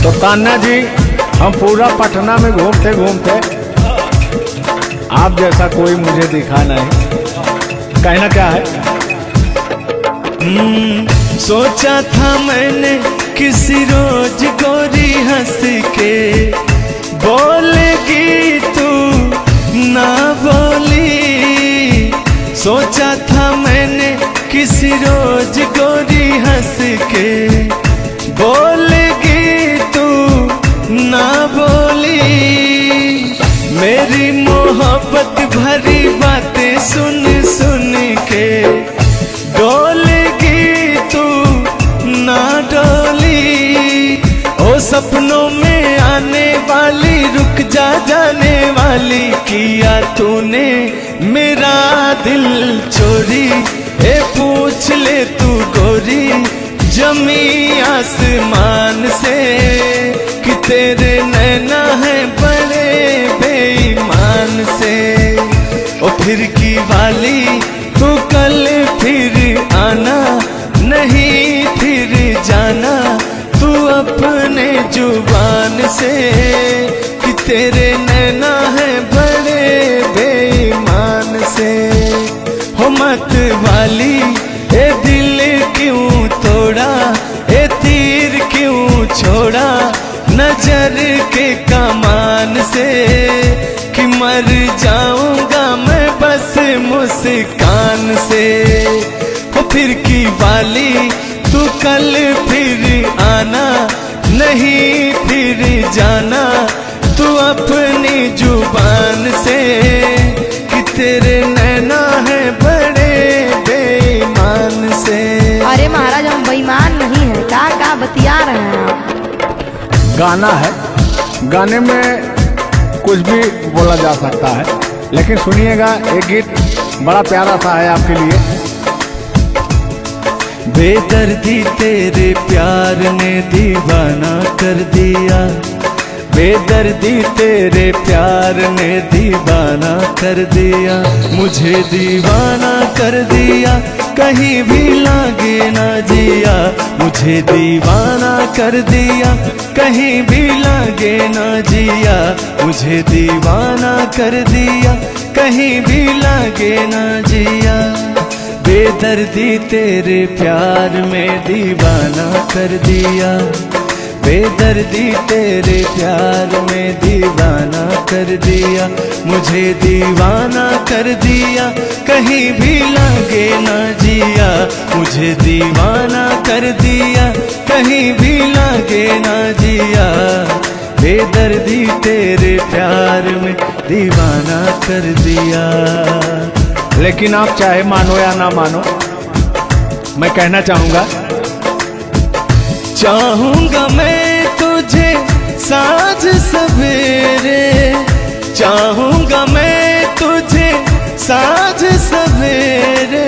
तो कान्हा जी, हम पूरा पटना में घूमते घूमते आप जैसा कोई मुझे दिखा नहीं, कहना क्या है? सोचा था मैंने किसी रोज गोरी हंस के बोलेगी तू ना बोली। सोचा था मैंने किसी रोज गोरी हंस के बोलेगी तू ना बोली। मेरी मोहब्बत भरी बातें सुन सुन के डोलेगी तू ना डोली। ओ सपनों में आने वाली रुक जा जाने वाली, किया तूने मेरा दिल चोरी। ए पूछ ले तू गोरी जमी आसमान से, कि तेरे नैना है बड़े बेईमान से। ओ फिर की वाली तू कल फिर आना, नहीं फिर जाना तू अपने जुबान से, कि तेरे नैना है बड़े बेईमान से। हो मत वाली ए दिल क्यों तोड़ा, ए तीर क्यों छोड़ा नजर के कमान से, कि मर जाऊंगा मैं बस मुस्कान से। हो फिर की वाली तू कल फिर आना, नहीं फिर जाना तू अपनी जुबान से, कि तेरे नैना है बड़े बेईमान से। अरे महाराज, हम बेईमान नहीं है, का बतिया रहे हैं आप? गाना है, गाने में कुछ भी बोला जा सकता है, लेकिन सुनिएगा एक गीत बड़ा प्यारा सा है आपके लिए। बेदर्दी तेरे प्यार ने दीवाना कर दिया, बेदर्दी तेरे प्यार ने दीवाना कर दिया। मुझे दीवाना कर दिया, कहीं भी लागे ना जिया। मुझे दीवाना कर दिया, कहीं भी लागे ना जिया। मुझे दीवाना कर दिया, कहीं भी लागे ना जिया। बेदर्दी तेरे प्यार में दीवाना कर दिया, बेदर्दी तेरे प्यार में दीवाना कर दिया। मुझे दीवाना कर दिया, कहीं भी लागे ना जिया। मुझे दीवाना कर दिया, कहीं भी लागे ना जिया, बेदर्दी तेरे प्यार में दीवाना कर दिया। लेकिन आप चाहे मानो या ना मानो, मैं कहना चाहूंगा, चाहूंगा मैं तुझे साँझ सवेरे, चाहूंगा मैं तुझे साँझ सवेरे,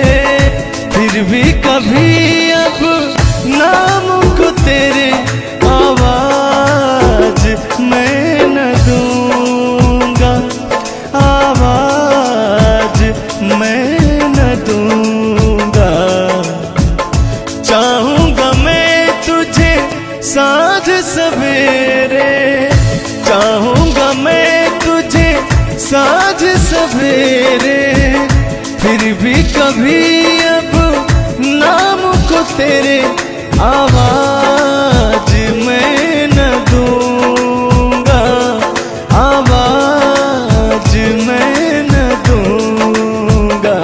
फिर भी कभी अब नाम को तेरे आवाज मैं न दूंगा, आवाज मैं न दूंगा। चाहूंगा मैं तुझे साँझ सवेरे, चाहूंगा मैं तुझे साँझ सवेरे, फिर भी कभी अब नाम को तेरे आवाज मैं न दूंगा, आवाज मैं न दूंगा।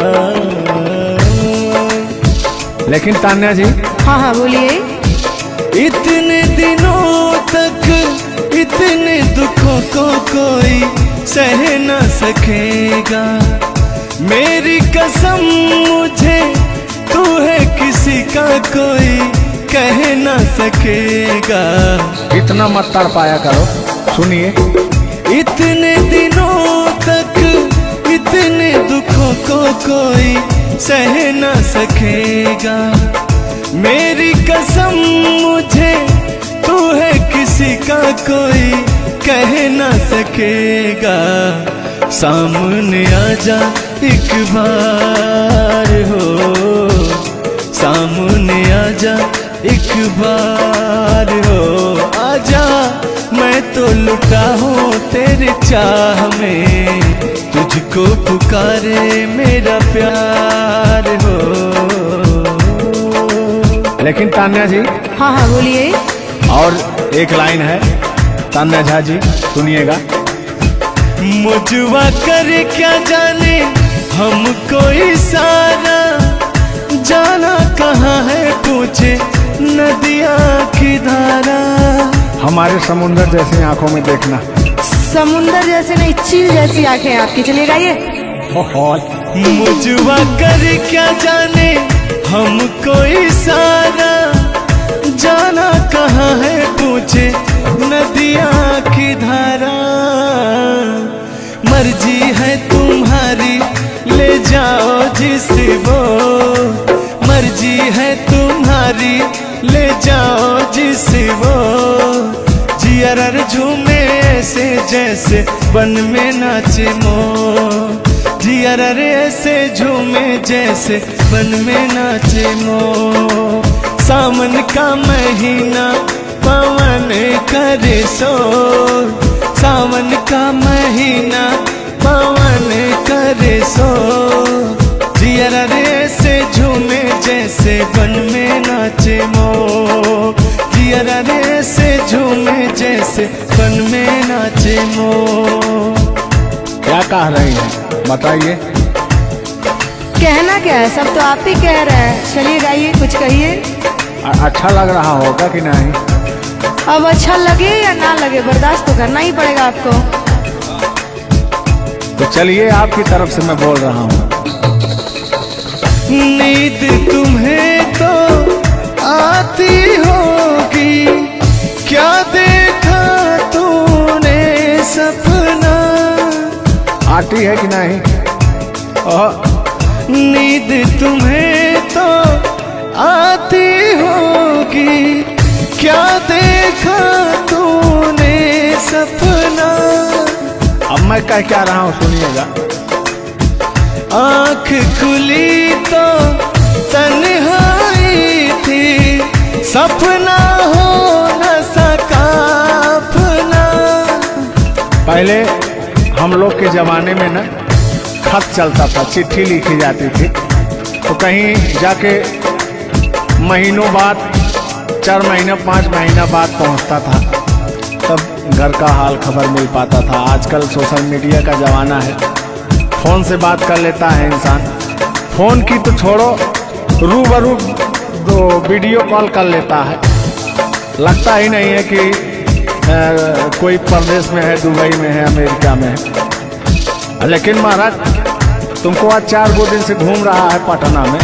लेकिन तान्या जी, हाँ हाँ बोलिए। इतने दिनों तक इतने दुखों को कोई सह न सकेगा, मेरी कसम मुझे तू है किसी का कोई कह न सकेगा। इतना मत तड़ पाया करो, सुनिए। इतने दिनों तक इतने दुखों को कोई सह न सकेगा, मेरी कसम मुझे तू है किसी का कोई कह न सकेगा। सामने आजा एक बार हो, सामने आजा एक बार हो, आजा मैं तो लुटा हूँ तेरे चाह में, तुझको पुकारे मेरा प्यार हो। लेकिन तान्या जी, हाँ हाँ बोलिए। और एक लाइन है, तान्या झा जी सुनिएगा। मुझवा करे क्या जाने हमको इशारा, जाना कहाँ है पूछे नदिया की धारा। हमारे समुंदर जैसी आंखों में देखना। समुंदर जैसे नहीं, चील जैसी आंखें हैं आपकी। चलिए गाइए। मुझवा करे क्या जाने हमको इशारा, जाना कहाँ है पूछे नदिया की धारा। मर्जी है तुम्हारी ले जाओ जिस वो, मर्जी है तुम्हारी ले जाओ जिस वो, जियर झूमे ऐसे जैसे बन में नाचे मोर, जियर ऐसे झूमे जैसे बन में नाचे मोर। सावन का महीना पवन करे शोर, सावन का महीना पवन करे शोर, जियर ऐसे झूमे जैसे बन में नाचे मोर, जियर ऐसे झूमे जैसे बन में नाचे मोर। क्या कह रही हैं बताइए। कहना क्या है, सब तो आप ही कह रहे हैं। चलिए गाइए, कुछ कहिए। अच्छा लग रहा होगा कि नहीं? अब अच्छा लगे या ना लगे, बर्दाश्त तो करना ही पड़ेगा आपको। तो चलिए, आपकी तरफ से मैं बोल रहा हूँ। नींद तुम्हें तो आती होगी, क्या देखा तूने सपना। आती है कि नहीं? नींद तुम्हें तो आती होगी, क्या देखा तूने सपना। अब मैं क्या रहा हूँ सुनिएगा। आँख खुली तो तन्हाई थी, सपना हो न सका अपना। पहले हम लोग के जमाने में ना खत चलता था, चिट्ठी लिखी जाती थी, तो कहीं जाके महीनों बाद, 4 महीना 5 महीना बाद पहुंचता था, तब घर का हाल खबर मिल पाता था। आजकल सोशल मीडिया का ज़माना है, फ़ोन से बात कर लेता है इंसान। फ़ोन की तो छोड़ो, रूबरू दो वीडियो कॉल कर लेता है। लगता ही नहीं है कि कोई प्रदेश में है, दुबई में है, अमेरिका में है। लेकिन महाराज तुमको आज 4 दिन से घूम रहा है पटना में,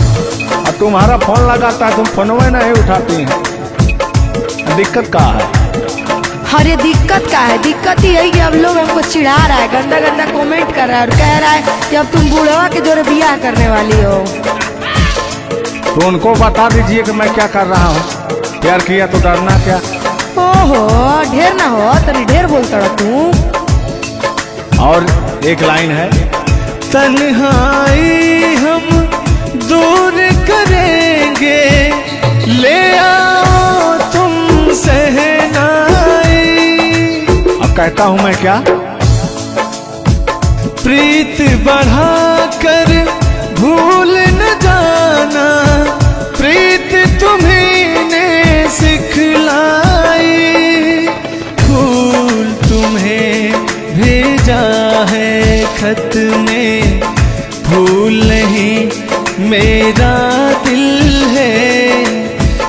और तुम्हारा फोन लगाता है, तुम फोनवे नहीं उठाती हैं। दिक्कत कहाँ है? अरे दिक्कत क्या है? दिक्कत ही है कि अब लोग हमको चिढ़ा रहा है, गंदा गंदा कमेंट कर रहा है और कह रहा है कि अब तुम बूढ़वा के जोड़े बियाह करने वाली हो। तो उनको बता दीजिए कि मैं क्या कर रहा हूँ। प्यार किया तो डरना क्या? ओहो, ढेर ना हो, तनी ढेर बोलता रहा तू। और एक लाइन है, तन्हाई हम दूर करेंगे, ले आओ तुम सहनाई। अब कहता हूँ मैं क्या? प्रीत बढ़ाकर भूल न जाना, प्रीत तुम्हीं ने सिखलाई। फूल तुम्हें भेजा है खत में, फूल नहीं मेरा दिल है।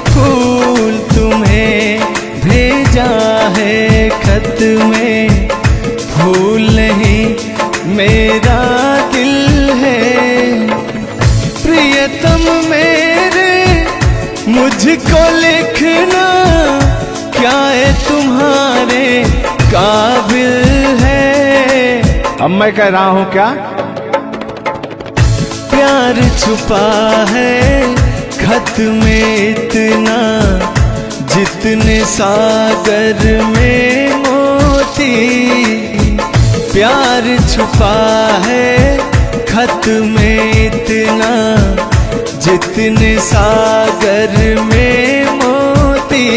फूल तुम्हें भेजा है खत में, फूल नहीं मेरा दिल है। प्रियतम मेरे मुझको लिखना, क्या है तुम्हारे काबिल है। अब मैं कह रहा हूँ क्या? प्यार छुपा है खत में इतना, जितने सागर में मोती। प्यार छुपा है खत में इतना, जितने सागर में मोती।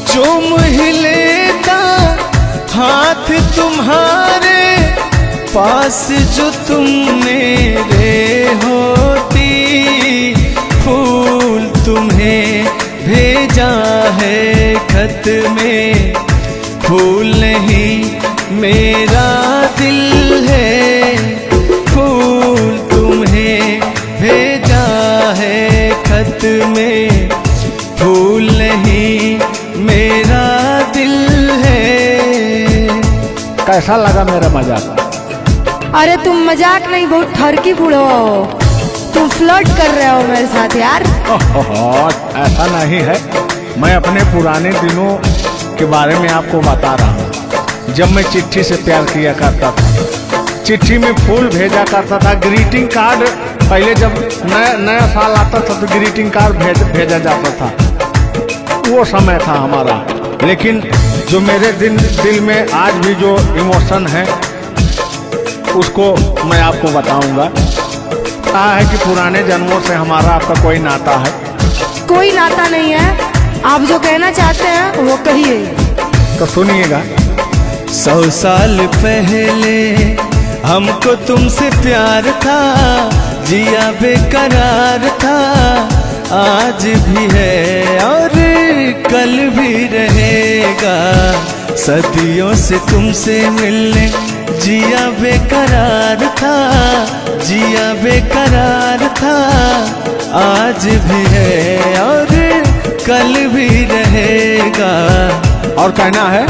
चूम ही लेता हाथ तुम्हारे, पास जो तुम मेरे होती। फूल तुम्हें भेजा है खत में, फूल नहीं मेरा दिल है। फूल तुम्हें भेजा है खत में, फूल नहीं मेरा दिल है। कैसा लगा मेरा मजाक? अरे तुम मजाक नहीं, बहुत ठरकी बूढ़वा हो। तुम फ्लर्ट कर रहे हो मेरे साथ यार। ऐसा नहीं है, मैं अपने पुराने दिनों के बारे में आपको बता रहा हूँ। जब मैं चिट्ठी से प्यार किया करता था, चिट्ठी में फूल भेजा करता था, ग्रीटिंग कार्ड। पहले जब नया साल आता था तो ग्रीटिंग कार्ड भेजा जाता था, वो समय था हमारा। लेकिन जो मेरे दिल में आज भी जो इमोशन है, उसको मैं आपको बताऊंगा। कहा है कि पुराने जन्मों से हमारा आपका कोई नाता है। कोई नाता नहीं है, आप जो कहना चाहते हैं वो कहिए। तो सुनिएगा। 100 साल पहले हमको तुमसे प्यार था, जिया बेकरार था। आज भी है और कल भी रहेगा, सदियों से तुमसे मिलने जिया बेकरार था, जिया बेकरार था। आज भी है और कल भी रहेगा। और कहना है,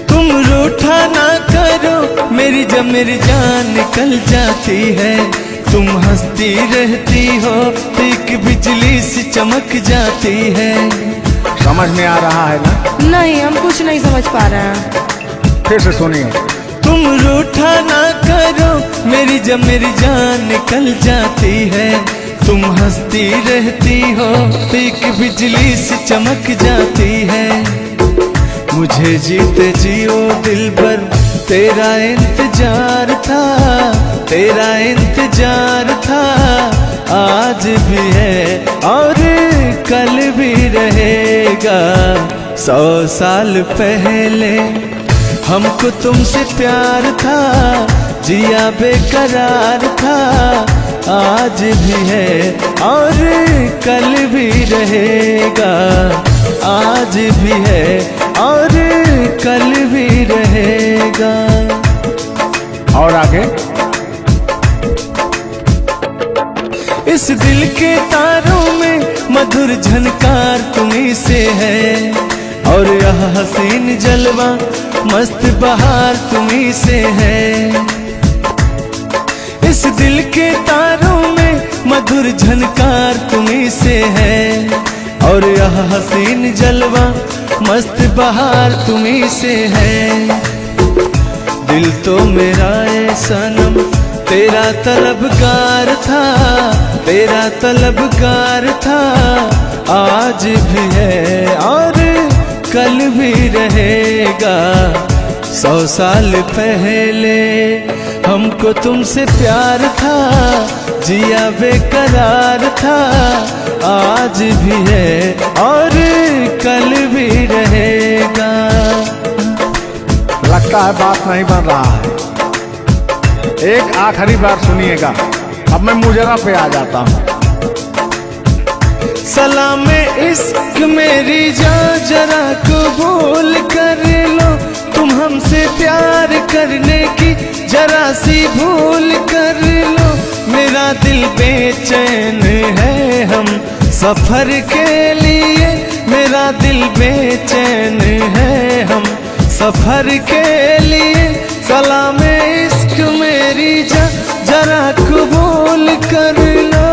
तुम रूठा ना करो मेरी, जब मेरी जान निकल जाती है। तुम हंसती रहती हो तो एक बिजली सी चमक जाती है। समझ में आ रहा है ना? नहीं, हम कुछ नहीं समझ पा रहे हैं। फिर से सुनिए। तुम रूठा ना करो मेरी, जब मेरी जान निकल जाती है। तुम हंसती रहती हो तो एक बिजली सी चमक जाती है। मुझे जीते जियो दिल भर तेरा इंतजार था, तेरा इंतजार था। आज भी है और कल भी रहेगा। 100 साल पहले हमको तुमसे प्यार था, जिया बेकरार था। आज भी है और कल भी रहेगा। आज भी है और कल भी रहेगा। और आगे, इस दिल के तारों में मधुर झनकार तुम्हीं से है, और यह हसीन जलवा मस्त बहार तुम्हीं से है। इस दिल के तारों में मधुर झनकार तुम्हीं से है, और यह हसीन जलवा मस्त बहार तुम्हीं से है। दिल तो मेरा ए सनम तेरा तलबगार था, तेरा तलबगार था, आज भी है और कल भी रहेगा। 100 साल पहले हमको तुमसे प्यार था, जिया बेकरार था, आज भी है और कल भी रहेगा। लगता है बात नहीं बन रहा है। एक आखिरी बार सुनिएगा, अब मैं मुजरा पे आ जाता हूँ। सलाम इश्क मेरी जान जरा कबूल कर लो, तुम हमसे प्यार करने की जरा सी भूल कर लो। मेरा दिल बेचैन है हम सफर के लिए, मेरा दिल बेचैन है हम सफर के लिए। सलाम इश्क मेरी जरा कबूल कर लो।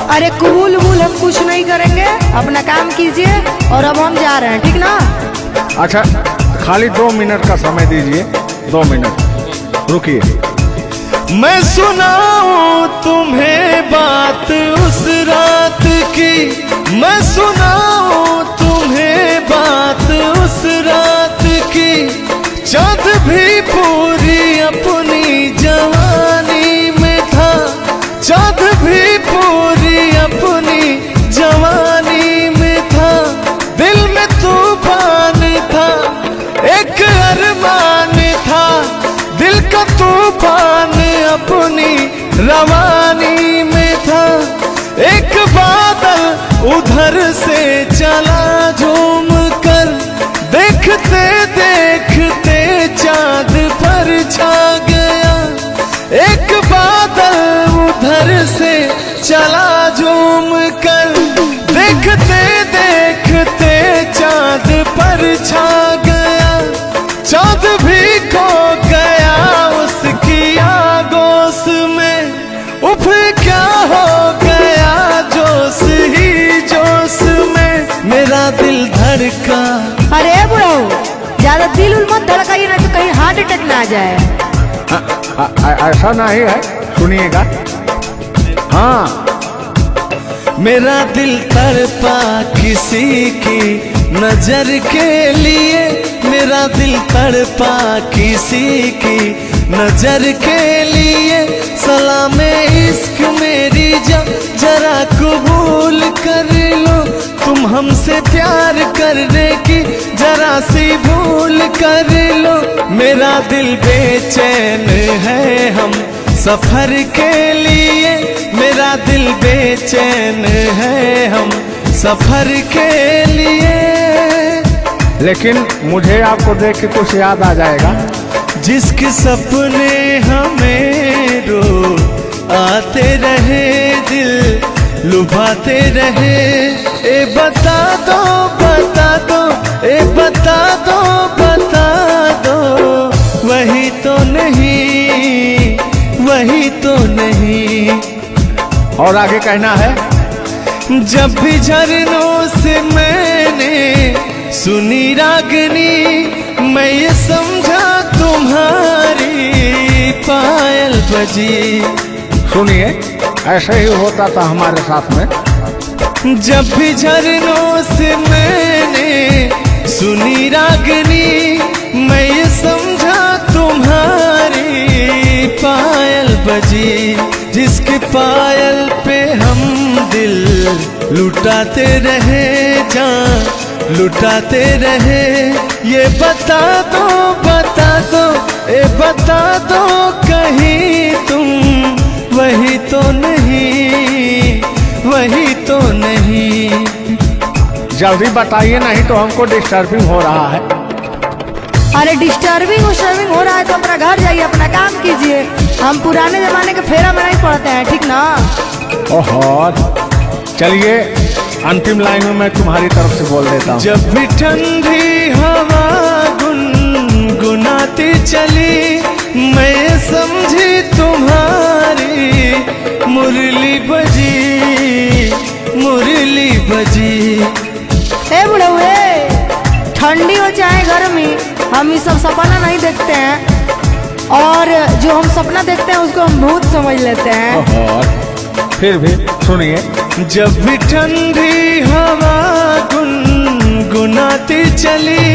अरे कबूल वबूल हम कुछ नहीं करेंगे, अपना काम कीजिए और अब हम जा रहे हैं, ठीक ना? अच्छा, खाली 2 मिनट का समय दीजिए, 2 मिनट रुकिए। मैं सुनाऊं तुम्हें बात उस रात की, मैं सुनाऊं तुम्हें बात उस रात की। चाँद भी पूरी अपनी जवानी में था, चाँद भी पूरी अपनी जवानी में था। दिल में तूफान था, एक अरमान था, दिल का तूफान अपनी रवानी में था। एक बादल उधर से चला झूम कर, देखते देखते चाँद पर छा गया। एक बादल उधर से चला झूम कर, देखते देखते चाँद पर छा गया। चाँद भी खो गया उसकी आगोश में, उफ क्या हो गया जोश ही जोश में। मेरा दिल धड़का। अरे बुढ़ाओ, ज्यादा दिल उल मत धड़काइए ना तो कहीं हार्ट अटैक ना आ जाए। ऐसा नहीं है, सुनिएगा। हाँ, मेरा दिल तड़पा किसी की नजर के लिए, मेरा दिल तड़पा किसी की नजर के लिए। सलाम इश्क मेरी जरा कबूल कर लो, तुम हमसे प्यार करने की जरा सी भूल कर लो। मेरा दिल बेचैन है हम सफर के लिए, मेरा दिल बेचैन है हम सफर के लिए। लेकिन मुझे आपको देख के कुछ याद आ जाएगा। जिसके सपने हमें रो आते रहे, दिल लुभाते रहे। ए बता दो बता दो, ए बता दो बता दो, वही तो नहीं, वही तो नहीं। और आगे कहना है, जब भी झरनों से मैंने सुनी रागनी, मैं ये समझा तुम्हारी पायल बजी। सुनिए, ऐसे ही होता था हमारे साथ में। जब भी झरनों से मैंने सुनी रागनी, मैं ये समझा तुम्हारी पायल बजी। जिसके पायल पे हम दिल लुटाते रहे, जान लुटाते रहे। ये बता दो बता दो, ए बता दो कहीं तुम वही तो नहीं, वही तो नहीं। जल्दी बताइए, नहीं तो हमको डिस्टर्बिंग हो रहा है। अरे डिस्टर्बिंग हो रहा है तो अपना घर जाइए, अपना काम कीजिए। हम पुराने जमाने के फेरा में नहीं पड़ते हैं, ठीक ना? ओहो, चलिए अंतिम लाइन में मैं तुम्हारी तरफ से बोल देता हूँ। जब भी ठंडी हवा गुनगुनाती चली, मैं समझी तुम्हारी मुरली बजी, मुरली बजी। ए बुढ़वे, ठंडी हो चाहे गर्मी, हम ये सब सपना नहीं देखते हैं, और जो हम सपना देखते हैं उसको हम भूत समझ लेते हैं। ओहो, फिर भी सुनिए। जब भी ठंडी हवा गुनगुनाती चली,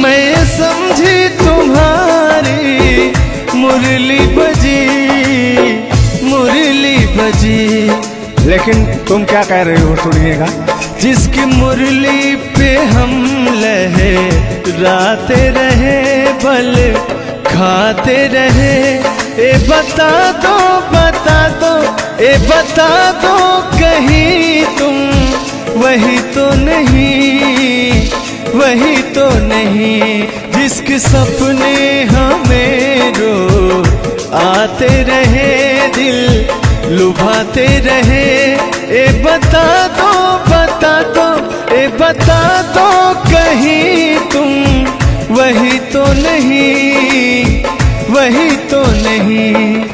मैं समझी तुम्हारी मुरली बजी, मुरली बजी। लेकिन तुम क्या कह रहे हो, सुनिएगा। जिसकी मुरली पे हम लहराते रहे, बल खाते रहे, ए बता दो, बता दो, ए बता दो कहीं तुम वही तो नहीं, वही तो नहीं। जिसके सपने हमें रो आते रहे, दिल लुभाते रहे, ए बता दो, बता दो, ए बता दो कहीं तुम वही तो नहीं, वही तो नहीं।